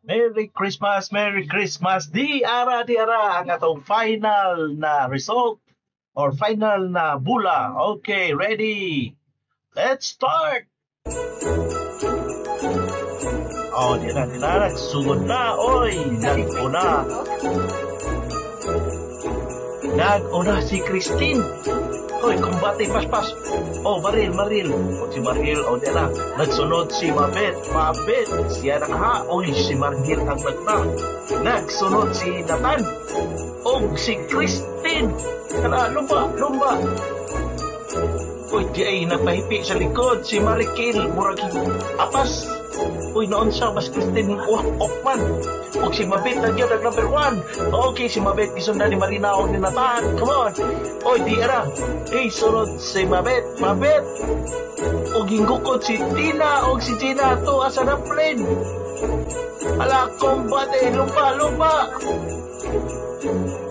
Merry Christmas, Merry Christmas. Di ara ang atong final na result or final na bula. Okay, ready? Let's start! Oh, di na, nagsugod na. Oy, nag-una si Christine. Hoy, kumbate, pas. Oh, Maril. O si Maril, o di na. Nagsunod si Mabet. Siya nakaha. Oy, si Maril ang nagna. Nagsunod si Nathan. O si Christine. Kana, lumba. Uy, di ay napahipi sa likod. Si Marikil, murag apas. Uy, noon siya, mas Christine yung man. O si Mabit, nagyan ang number 1. Okay, si Mabit, isundan ni Marina o ni Nathan. Come on. Uy, di ara. Sunod si Mabit. O ginggukod si Tina o si Gina. To, asa na plane. Ala, kombate, lumba.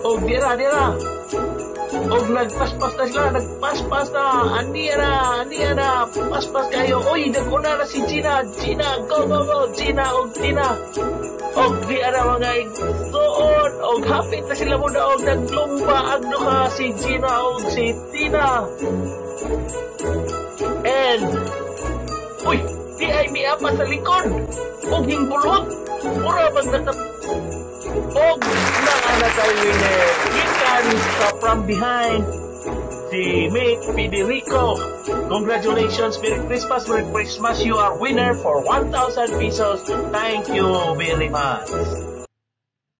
O di ara. O nagpaspas na sila, Aniya na, paspas kayo. Uy, naguna na si Gina, go, Gina o Tina. O di ara mga igsoon, o hapit na sila muna, o naglumba, agno ka si Gina o si Tina. And, uy, di ay may apa sa likod, o hinggulot, pura bang natap. Og na tayo winner. Ikan sa from behind si Mick Federico. Congratulations, Merry Christmas. You are winner for 1,000 pesos. Thank you very much.